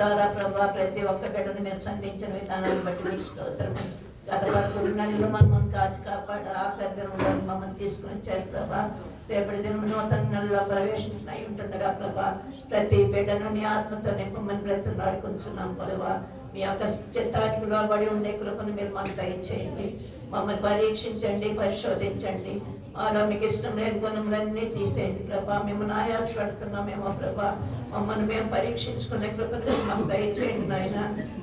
ద్వారా ప్రభా ప్రతి ఒక్క బిడ్డను మీరు సంధించిన విధానాన్ని బట్టి మీకు స్తోత్రము. గత 11 నెలలు మమ్మల్ని కాచి కాపాడు ఆ పెద్దనంలో మమ్మల్ని తీసుకుని వచ్చారు ప్రభా. రేపటి దినం నూతన నెలలో ప్రవేశించిన అయి ఉంటుండగా ప్రభా ప్రతి బిడ్డను నీ ఆత్మతో నింపమని బ్రతులాడుకుంటున్నాం ప్రభా. మీ యొక్క చిత్తానికి లోబడి ఉండే కృపను మీరు మాకు దయచేయండి. మమ్మల్ని పరీక్షించండి, పరిశోధించండి. మాలో మీకు ఇష్టం లేని గుణములన్నీ తీసేయండి ప్రభా. మేము ఆయాస పడుతున్నామేమో ప్రభా. మమ్మల్ని మేము పరీక్షించుకునే కృపను మాకు దయచేయండి నాయన.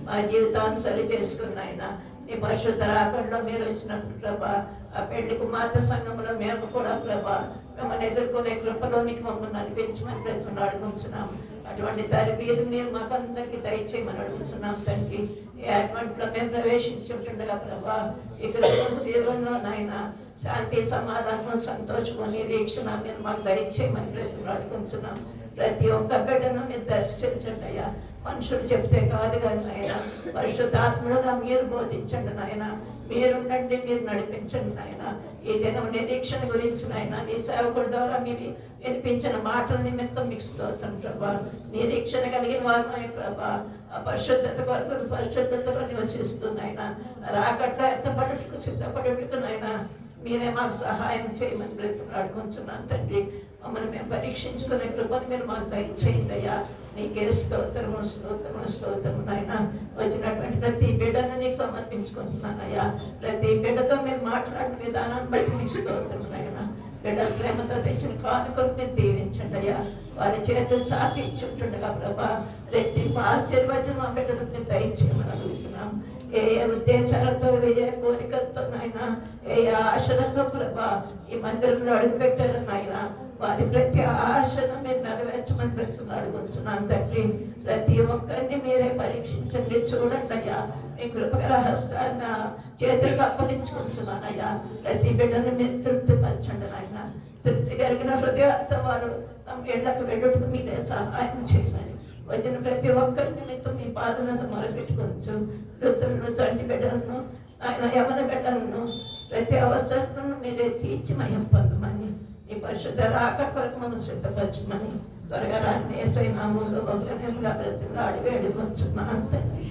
మా జీవితాన్ని సరి చేసుకున్న ఆయన నీ పరిశుద్ధ రాకడలో మీరు వచ్చినప్పుడు ప్రభా ఆ పెళ్లి కుమార్తె సంఘంలో మేము కూడా ప్రభా మిమ్మల్ని ఎదుర్కొనే కృపలోనికి మమ్మల్ని నడిపించమని బ్రతులాడుకుంటున్నాం. అటువంటి తరబీదు మీరు మాకందరికీ దయచేయమని అడుగుతున్నాం తండ్రి. ఈ అడ్మెంట్లో మేము ప్రవేశించుంటుండగా ప్రభా ఇక్కడ జీవనంలో నాయన శాంతి, సమాధానం, సంతోషము, నిరీక్షణ మీరు మాకు దయచేయమని బ్రతులాడుకుంటున్నాం. ప్రతి ఒక్క బిడ్డను మీరు దర్శించండి అయ్యా. మనుషులు చెప్తే కాదు కానీ నాయన పరిశుద్ధాత్మలుగా మీరు బోధించండి నాయన. మీరుండండి, మీరు నడిపించండి నాయన. ఈ దినం నిరీక్షణ గురించి నాయన నీ సేవకుడి ద్వారా మీరు వినిపించిన మాటల నిమిత్తం మీకు స్తోత్రం ప్రభా. నిరీక్షణ కలిగిన వారు ప్రభా ఆ పరిశుద్ధత కొరకు పరిశుద్ధతలో నివసిస్తున్నాయన. రాకట్లా ఎత్తపడుటకు సిద్ధపడుటకు నాయన మీరే మాకు సహాయం చేయమని బ్రతులాడుకుంటున్నాను తండ్రి. మమ్మల్ని మేము పరీక్షించుకునే కృపను మీరు మాకు దయచేయండి అయ్యా. నీకే స్తోత్రము, స్తోత్రము, స్తోత్రము నాయన. వచ్చినటువంటి ప్రతి బిడ్డను నీకు సమర్పించుకుంటున్నానయ్యా. ప్రతి బిడ్డతో మీరు మాట్లాడిన విధానాన్ని బట్టి నీకు స్తోత్రము నాయన. బిడ్డల ప్రేమతో తెచ్చిన కానుకలు మీరు దీవించండి అయ్యా. వారి చేతులు చాపి ఇచ్చుంటుండగా ప్రభా రెట్టింపు ఆశీర్వచనం మా బిడ్డలకు మీరు దయచేయమని అడుగుతున్నాం. ఏ ఉద్దేశాలతో, ఏ కోరికలతో నాయన, ఏ ఆశలతో ప్రభా ఈ మందిరంలో అడుగుపెట్టారు నాయన వారి ప్రతి ఆశను మీరు నెరవేర్చమని బ్రతులాడుకుంటున్నాను తండ్రి. ప్రతి ఒక్కరిని మీరే పరీక్షించండి, చూడండి అయ్యా. మీ కృపగల హస్తాన్ని చేతులకు అప్పగించుకుంటున్నానయ్యా. ప్రతి బిడ్డను మీరు తృప్తిపరచండి నాయన. తృప్తి కలిగిన హృదయాలతో వారు తమ ఇళ్లకు వెళ్ళుటకు మీరే సహాయం చేయమని వచ్చిన ప్రతి ఒక్కరి నిమిత్తం మీ పాదనను మొదలుపెట్టుకోవచ్చు. వృద్ధులను, చంటి బిడ్డలను, ఆయన యవన బిడ్డలను ప్రతి అవసరతను మీరే తీర్చి మయం పొందమని నీ పరిశుద్ధ రాక కొరకు మనం సిద్ధపరచమని త్వరగా రాని యేసయ్య నామములో బహుళంగా బ్రతులాడి వేడుకొంచున్నాను తండ్రి.